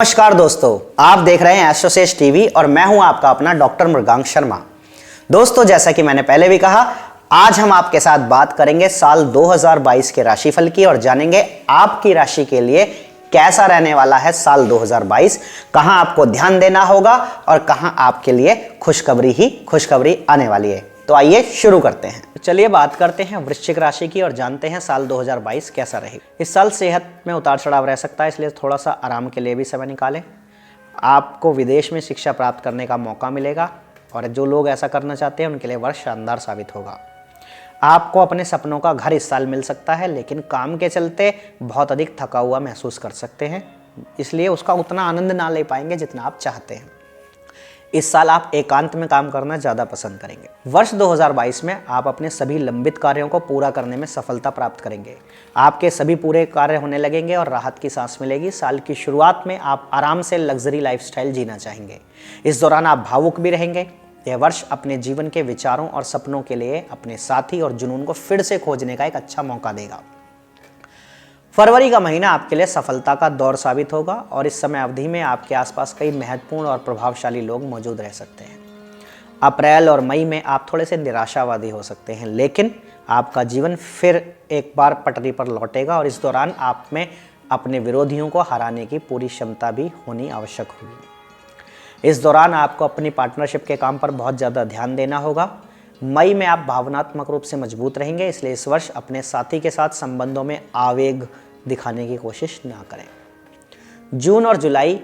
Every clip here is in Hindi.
नमस्कार दोस्तों, आप देख रहे हैं एस्ट्रोसेज टीवी और मैं हूं आपका अपना डॉक्टर मृगांक शर्मा। दोस्तों, जैसा कि मैंने पहले भी कहा, आज हम आपके साथ बात करेंगे साल 2022 के राशिफल की और जानेंगे आपकी राशि के लिए कैसा रहने वाला है साल 2022, कहां आपको ध्यान देना होगा और कहां आपके लिए खुशखबरी ही खुशखबरी आने वाली है। तो आइए शुरू करते हैं। चलिए बात करते हैं वृश्चिक राशि की और जानते हैं साल 2022 कैसा रहेगा। इस साल सेहत में उतार चढ़ाव रह सकता है, इसलिए थोड़ा सा आराम के लिए भी समय निकालें। आपको विदेश में शिक्षा प्राप्त करने का मौका मिलेगा और जो लोग ऐसा करना चाहते हैं उनके लिए वर्ष शानदार साबित होगा। आपको अपने सपनों का घर इस साल मिल सकता है, लेकिन काम के चलते बहुत अधिक थका हुआ महसूस कर सकते हैं, इसलिए उसका उतना आनंद ना ले पाएंगे जितना आप चाहते हैं। इस साल आप एकांत में काम करना ज़्यादा पसंद करेंगे। वर्ष 2022 में आप अपने सभी लंबित कार्यों को पूरा करने में सफलता प्राप्त करेंगे। आपके सभी पूरे कार्य होने लगेंगे और राहत की सांस मिलेगी। साल की शुरुआत में आप आराम से लग्जरी लाइफस्टाइल जीना चाहेंगे। इस दौरान आप भावुक भी रहेंगे। यह वर्ष अपने जीवन के विचारों और सपनों के लिए अपने साथी और जुनून को फिर से खोजने का एक अच्छा मौका देगा। फरवरी का महीना आपके लिए सफलता का दौर साबित होगा और इस समय अवधि में आपके आसपास कई महत्वपूर्ण और प्रभावशाली लोग मौजूद रह सकते हैं। अप्रैल और मई में आप थोड़े से निराशावादी हो सकते हैं, लेकिन आपका जीवन फिर एक बार पटरी पर लौटेगा और इस दौरान आप में अपने विरोधियों को हराने की पूरी क्षमता भी होनी आवश्यक होगी। इस दौरान आपको अपनी पार्टनरशिप के काम पर बहुत ज़्यादा ध्यान देना होगा। मई में आप भावनात्मक रूप से मजबूत रहेंगे, इसलिए इस वर्ष अपने साथी के साथ संबंधों में आवेग दिखाने की कोशिश ना करें। जून और जुलाई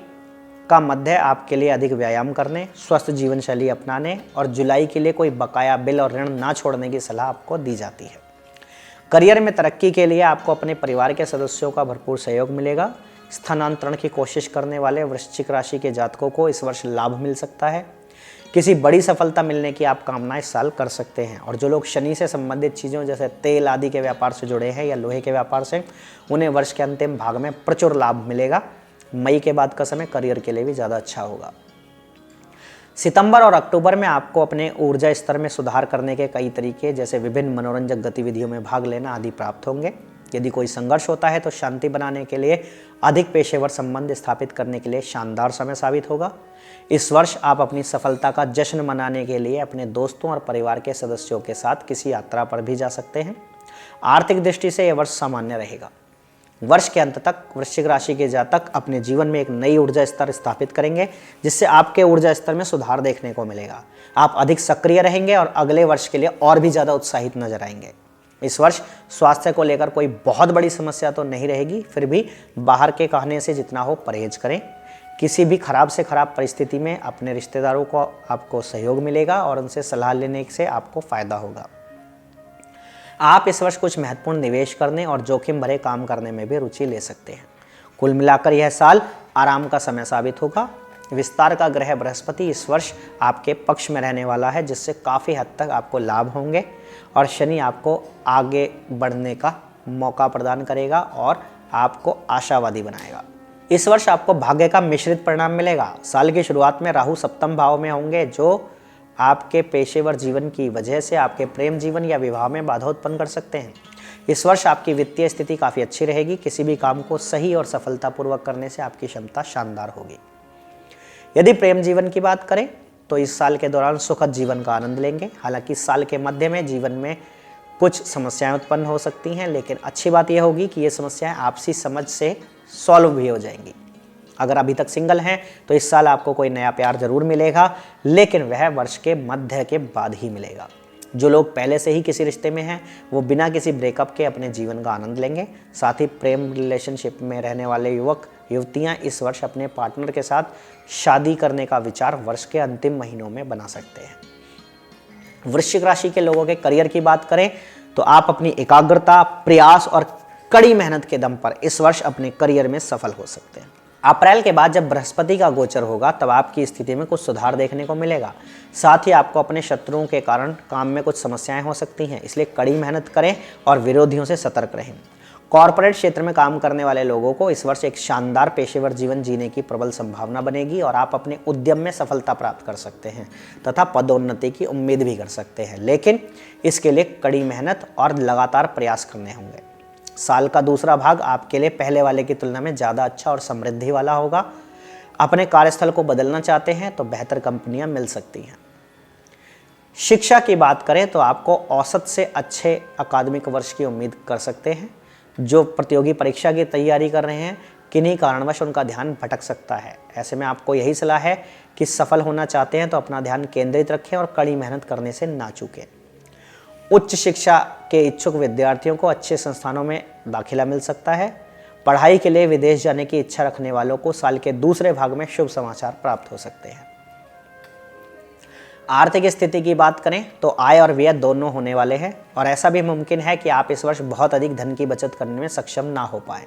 का मध्य आपके लिए अधिक व्यायाम करने, स्वस्थ जीवन शैली अपनाने और जुलाई के लिए कोई बकाया बिल और ऋण ना छोड़ने की सलाह आपको दी जाती है। करियर में तरक्की के लिए आपको अपने परिवार के सदस्यों का भरपूर सहयोग मिलेगा। स्थानांतरण की कोशिश करने वाले वृश्चिक राशि के जातकों को इस वर्ष लाभ मिल सकता है। किसी बड़ी सफलता मिलने की आप कामना इस साल कर सकते हैं और जो लोग शनि से संबंधित चीज़ों जैसे तेल आदि के व्यापार से जुड़े हैं या लोहे के व्यापार से, उन्हें वर्ष के अंतिम भाग में प्रचुर लाभ मिलेगा। मई के बाद का समय करियर के लिए भी ज़्यादा अच्छा होगा। सितंबर और अक्टूबर में आपको अपने ऊर्जा स्तर में सुधार करने के कई तरीके जैसे विभिन्न मनोरंजक गतिविधियों में भाग लेना आदि प्राप्त होंगे। यदि कोई संघर्ष होता है तो शांति बनाने के लिए अधिक पेशेवर संबंध स्थापित करने के लिए शानदार समय साबित होगा। इस वर्ष आप अपनी सफलता का जश्न मनाने के लिए अपने दोस्तों और परिवार के सदस्यों के साथ किसी यात्रा पर भी जा सकते हैं। आर्थिक दृष्टि से यह वर्ष सामान्य रहेगा। वर्ष के अंत तक वृश्चिक राशि के जातक अपने जीवन में एक नई ऊर्जा स्तर स्थापित करेंगे, जिससे आपके ऊर्जा स्तर में सुधार देखने को मिलेगा। आप अधिक सक्रिय रहेंगे और अगले वर्ष के लिए और भी ज़्यादा उत्साहित नजर आएंगे। इस वर्ष स्वास्थ्य को लेकर कोई बहुत बड़ी समस्या तो नहीं रहेगी, फिर भी बाहर के खाने से जितना हो परहेज करें। किसी भी खराब से खराब परिस्थिति में अपने रिश्तेदारों को आपको सहयोग मिलेगा और उनसे सलाह लेने से आपको फायदा होगा। आप इस वर्ष कुछ महत्वपूर्ण निवेश करने और जोखिम भरे काम करने में भी रुचि ले सकते हैं। कुल मिलाकर यह साल आराम का समय साबित होगा। विस्तार का ग्रह बृहस्पति इस वर्ष आपके पक्ष में रहने वाला है, जिससे काफ़ी हद तक आपको लाभ होंगे और शनि आपको आगे बढ़ने का मौका प्रदान करेगा और आपको आशावादी बनाएगा। इस वर्ष आपको भाग्य का मिश्रित परिणाम मिलेगा। साल की शुरुआत में राहु सप्तम भाव में होंगे, जो आपके पेशेवर जीवन की वजह से आपके प्रेम जीवन या विवाह में बाधा उत्पन्न कर सकते हैं। इस वर्ष आपकी वित्तीय स्थिति काफ़ी अच्छी रहेगी। किसी भी काम को सही और सफलतापूर्वक करने से आपकी क्षमता शानदार होगी। यदि प्रेम जीवन की बात करें तो इस साल के दौरान सुखद जीवन का आनंद लेंगे। हालांकि इस साल के मध्य में जीवन में कुछ समस्याएं उत्पन्न हो सकती हैं, लेकिन अच्छी बात यह होगी कि ये समस्याएं आपसी समझ से सॉल्व भी हो जाएंगी। अगर अभी तक सिंगल हैं तो इस साल आपको कोई नया प्यार जरूर मिलेगा, लेकिन वह वर्ष के मध्य के बाद ही मिलेगा। जो लोग पहले से ही किसी रिश्ते में हैं वो बिना किसी ब्रेकअप के अपने जीवन का आनंद लेंगे। साथ ही प्रेम रिलेशनशिप में रहने वाले युवक युवतियां इस वर्ष अपने पार्टनर के साथ शादी करने का विचार वर्ष के अंतिम महीनों में बना सकते हैं। वृश्चिक राशि के लोगों के करियर की बात करें तो आप अपनी एकाग्रता, प्रयास और कड़ी मेहनत के दम पर इस वर्ष अपने करियर में सफल हो सकते हैं। अप्रैल के बाद जब बृहस्पति का गोचर होगा तब आपकी स्थिति में कुछ सुधार देखने को मिलेगा। साथ ही आपको अपने शत्रुओं के कारण काम में कुछ समस्याएं हो सकती हैं, इसलिए कड़ी मेहनत करें और विरोधियों से सतर्क रहें। कॉर्पोरेट क्षेत्र में काम करने वाले लोगों को इस वर्ष एक शानदार पेशेवर जीवन जीने की प्रबल संभावना बनेगी और आप अपने उद्यम में सफलता प्राप्त कर सकते हैं तथा पदोन्नति की उम्मीद भी कर सकते हैं, लेकिन इसके लिए कड़ी मेहनत और लगातार प्रयास करने होंगे। साल का दूसरा भाग आपके लिए पहले वाले की तुलना में ज़्यादा अच्छा और समृद्धि वाला होगा। अपने कार्यस्थल को बदलना चाहते हैं तो बेहतर कंपनियां मिल सकती हैं। शिक्षा की बात करें तो आपको औसत से अच्छे अकादमिक वर्ष की उम्मीद कर सकते हैं। जो प्रतियोगी परीक्षा की तैयारी कर रहे हैं, किन्हीं कारणवश उनका ध्यान भटक सकता है। ऐसे में आपको यही सलाह है कि सफल होना चाहते हैं तो अपना ध्यान केंद्रित रखें और कड़ी मेहनत करने से ना चूकें। उच्च शिक्षा के इच्छुक विद्यार्थियों को अच्छे संस्थानों में दाखिला मिल सकता है। पढ़ाई के लिए विदेश जाने की इच्छा रखने वालों को साल के दूसरे भाग में शुभ समाचार प्राप्त हो सकते हैं। आर्थिक स्थिति की बात करें तो आय और व्यय दोनों होने वाले हैं और ऐसा भी मुमकिन है कि आप इस वर्ष बहुत अधिक धन की बचत करने में सक्षम ना हो पाए।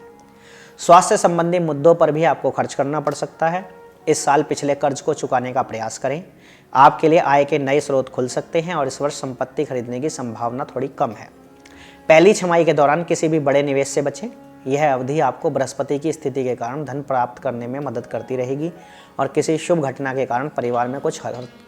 स्वास्थ्य संबंधी मुद्दों पर भी आपको खर्च करना पड़ सकता है। इस साल पिछले कर्ज को चुकाने का प्रयास करें। आपके लिए आय के नए स्रोत खुल सकते हैं और इस वर्ष संपत्ति खरीदने की संभावना थोड़ी कम है। पहली छमाही के दौरान किसी भी बड़े निवेश से बचें। यह अवधि आपको बृहस्पति की स्थिति के कारण धन प्राप्त करने में मदद करती रहेगी और किसी शुभ घटना के कारण परिवार में कुछ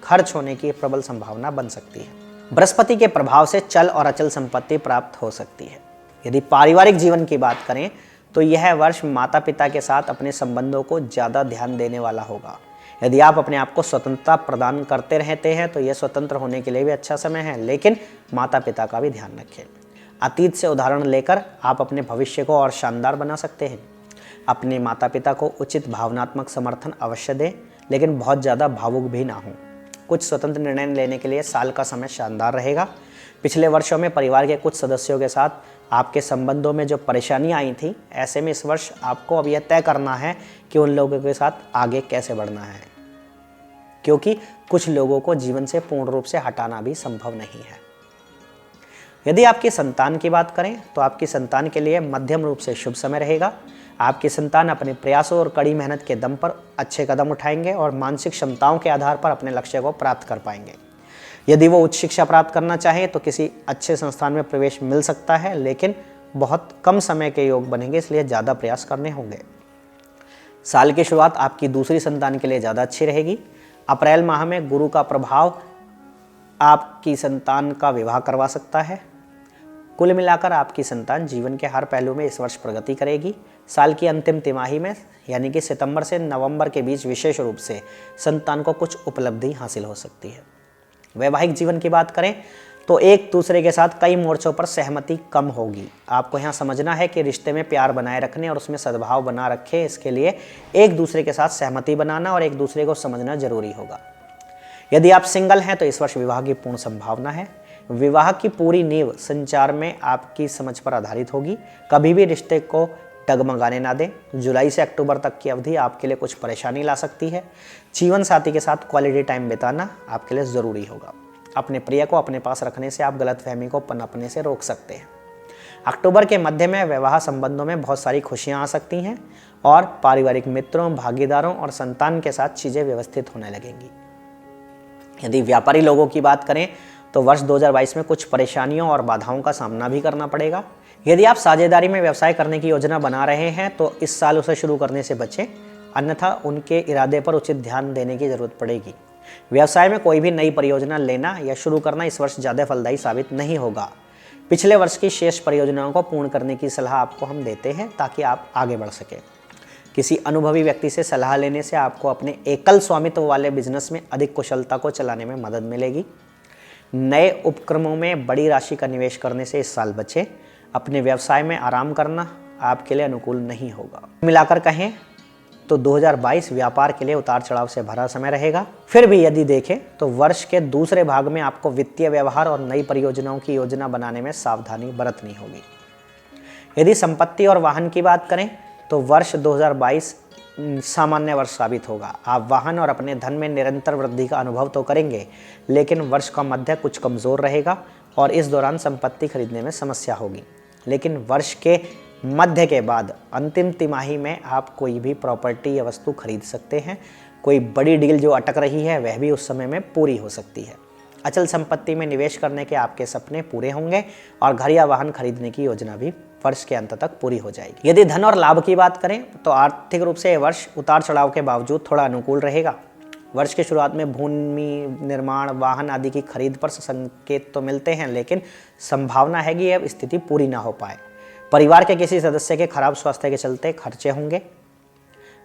खर्च होने की प्रबल संभावना बन सकती है। बृहस्पति के प्रभाव से चल और अचल संपत्ति प्राप्त हो सकती है। यदि पारिवारिक जीवन की बात करें तो यह वर्ष माता पिता के साथ अपने संबंधों को ज़्यादा ध्यान देने वाला होगा। यदि आप अपने आप को स्वतंत्रता प्रदान करते रहते हैं तो यह स्वतंत्र होने के लिए भी अच्छा समय है, लेकिन माता पिता का भी ध्यान रखें। अतीत से उदाहरण लेकर आप अपने भविष्य को और शानदार बना सकते हैं। अपने माता पिता को उचित भावनात्मक समर्थन अवश्य दें, लेकिन बहुत ज़्यादा भावुक भी ना हों। कुछ स्वतंत्र निर्णय लेने के लिए साल का समय शानदार रहेगा। पिछले वर्षों में परिवार के कुछ सदस्यों के साथ आपके संबंधों में जो परेशानियां आई थी, ऐसे में इस वर्ष आपको अब यह तय करना है कि उन लोगों के साथ आगे कैसे बढ़ना है, क्योंकि कुछ लोगों को जीवन से पूर्ण रूप से हटाना भी संभव नहीं है। यदि आपकी संतान की बात करें तो आपकी संतान के लिए मध्यम रूप से शुभ समय रहेगा। आपकी संतान अपने प्रयासों और कड़ी मेहनत के दम पर अच्छे कदम उठाएंगे और मानसिक क्षमताओं के आधार पर अपने लक्ष्य को प्राप्त कर पाएंगे। यदि वो उच्च शिक्षा प्राप्त करना चाहे तो किसी अच्छे संस्थान में प्रवेश मिल सकता है, लेकिन बहुत कम समय के योग बनेंगे, इसलिए ज़्यादा प्रयास करने होंगे। साल की शुरुआत आपकी दूसरी संतान के लिए ज़्यादा अच्छी रहेगी। अप्रैल माह में गुरु का प्रभाव आपकी संतान का विवाह करवा सकता है। कुल मिलाकर आपकी संतान जीवन के हर पहलू में इस वर्ष प्रगति करेगी। साल की अंतिम तिमाही में यानी कि सितंबर से नवंबर के बीच विशेष रूप से संतान को कुछ उपलब्धि हासिल हो सकती है। वैवाहिक जीवन की बात करें तो एक दूसरे के साथ कई मोर्चों पर सहमति कम होगी। आपको यहाँ समझना है कि रिश्ते में प्यार बनाए रखने और उसमें सद्भाव बना रखें, इसके लिए एक दूसरे के साथ सहमति बनाना और एक दूसरे को समझना जरूरी होगा। यदि आप सिंगल हैं तो इस वर्ष विवाह की पूर्ण संभावना है। विवाह की पूरी नींव संचार में आपकी समझ पर आधारित होगी। कभी भी रिश्ते को डगमगाने ना दें। जुलाई से अक्टूबर तक की अवधि आपके लिए कुछ परेशानी ला सकती है। जीवन साथी के साथ क्वालिटी टाइम बिताना आपके लिए ज़रूरी होगा। अपने प्रिय को अपने पास रखने से आप गलतफहमी को पनपने से रोक सकते हैं। अक्टूबर के मध्य में वैवाह संबंधों में बहुत सारी खुशियां आ सकती हैं और पारिवारिक मित्रों, भागीदारों और संतान के साथ चीज़ें व्यवस्थित होने लगेंगी। यदि व्यापारी लोगों की बात करें तो वर्ष 2022 में कुछ परेशानियों और बाधाओं का सामना भी करना पड़ेगा। यदि आप साझेदारी में व्यवसाय करने की योजना बना रहे हैं तो इस साल उसे शुरू करने से बचें, अन्यथा उनके इरादे पर उचित ध्यान देने की जरूरत पड़ेगी। व्यवसाय में कोई भी नई परियोजना लेना या शुरू करना इस वर्ष ज़्यादा फलदायी साबित नहीं होगा। पिछले वर्ष की शेष परियोजनाओं को पूर्ण करने की सलाह आपको हम देते हैं ताकि आप आगे बढ़ सकें। किसी अनुभवी व्यक्ति से सलाह लेने से आपको अपने एकल स्वामित्व वाले बिजनेस में अधिक कुशलता को चलाने में मदद मिलेगी। नए उपक्रमों में बड़ी राशि का निवेश करने से इस साल बचें। अपने व्यवसाय में आराम करना आपके लिए अनुकूल नहीं होगा। मिलाकर कहें तो 2022 व्यापार के लिए उतार चढ़ाव से भरा समय रहेगा। फिर भी यदि देखें तो वर्ष के दूसरे भाग में आपको वित्तीय व्यवहार और नई परियोजनाओं की योजना बनाने में सावधानी बरतनी होगी। यदि संपत्ति और वाहन की बात करें तो वर्ष 2022 सामान्य वर्ष साबित होगा। आप वाहन और अपने धन में निरंतर वृद्धि का अनुभव तो करेंगे, लेकिन वर्ष का मध्य कुछ कमज़ोर रहेगा और इस दौरान संपत्ति खरीदने में समस्या होगी। लेकिन वर्ष के मध्य के बाद अंतिम तिमाही में आप कोई भी प्रॉपर्टी या वस्तु खरीद सकते हैं। कोई बड़ी डील जो अटक रही है वह भी उस समय में पूरी हो सकती है। अचल संपत्ति में निवेश करने के आपके सपने पूरे होंगे और घर या वाहन खरीदने की योजना भी वर्ष के अंत तक पूरी हो जाएगी। यदि धन और लाभ की बात करें तो आर्थिक रूप से यह वर्ष उतार चढ़ाव के बावजूद थोड़ा अनुकूल रहेगा। वर्ष की शुरुआत में भूमि निर्माण, वाहन आदि की खरीद पर संकेत तो मिलते हैं, लेकिन संभावना है कि यह स्थिति पूरी ना हो पाए। परिवार के किसी सदस्य के खराब स्वास्थ्य के चलते खर्चे होंगे।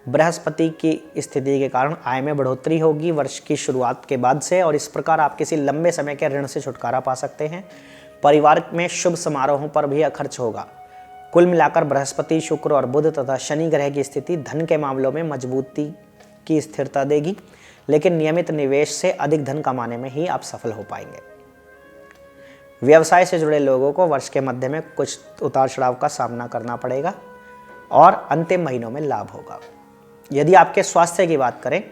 बृहस्पति की स्थिति के कारण आय में बढ़ोतरी होगी वर्ष की शुरुआत के बाद से, और इस प्रकार आप किसी लंबे समय के ऋण से छुटकारा पा सकते हैं। परिवार में शुभ समारोहों पर भी खर्च होगा। कुल मिलाकर बृहस्पति, शुक्र और बुध तथा शनि ग्रह की स्थिति धन के मामलों में मजबूती की स्थिरता देगी, लेकिन नियमित निवेश से अधिक धन कमाने में ही आप सफल हो पाएंगे। व्यवसाय से जुड़े लोगों को वर्ष के मध्य में कुछ उतार चढ़ाव का सामना करना पड़ेगा और अंतिम महीनों में लाभ होगा। यदि आपके स्वास्थ्य की बात करें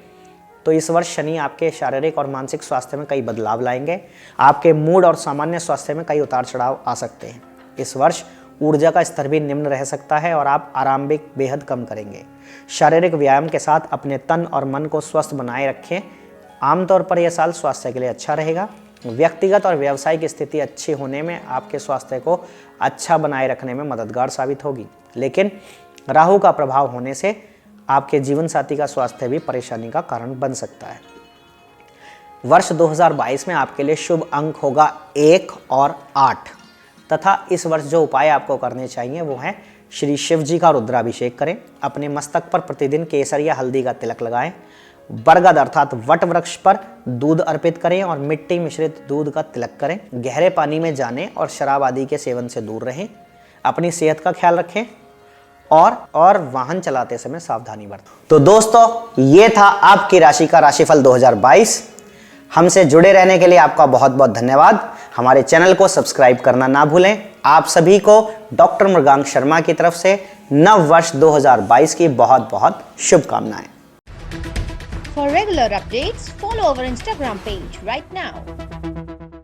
तो इस वर्ष शनि आपके शारीरिक और मानसिक स्वास्थ्य में कई बदलाव लाएंगे। आपके मूड और सामान्य स्वास्थ्य में कई उतार चढ़ाव आ सकते हैं। इस वर्ष ऊर्जा का स्तर भी निम्न रह सकता है और आप आराम भी बेहद कम करेंगे। शारीरिक व्यायाम के साथ अपने तन और मन को स्वस्थ बनाए रखें। आमतौर पर यह साल स्वास्थ्य के लिए अच्छा रहेगा। व्यक्तिगत और व्यावसायिक स्थिति अच्छी होने में आपके स्वास्थ्य को अच्छा बनाए रखने में मददगार साबित होगी, लेकिन राहु का प्रभाव होने से आपके जीवन साथी का स्वास्थ्य भी परेशानी का कारण बन सकता है। वर्ष 2022 में आपके लिए शुभ अंक होगा 1 और 8 तथा इस वर्ष जो उपाय आपको करने चाहिए वो है श्री शिव जी का रुद्राभिषेक करें, अपने मस्तक पर प्रतिदिन केसर या हल्दी का तिलक लगाएं, बरगद अर्थात वट वृक्ष पर दूध अर्पित करें और मिट्टी मिश्रित दूध का तिलक करें। गहरे पानी में जाने और शराब आदि के सेवन से दूर रहें। अपनी सेहत का ख्याल रखें और वाहन चलाते समय सावधानी बरतें। तो दोस्तों, ये था आपकी राशि का राशिफल 2022। हमसे जुड़े रहने के लिए आपका बहुत बहुत धन्यवाद। हमारे चैनल को सब्सक्राइब करना ना भूलें। आप सभी को डॉक्टर मृगांक शर्मा की तरफ से नव वर्ष 2022 की बहुत बहुत शुभकामनाएं। For regular updates, follow our Instagram page right now.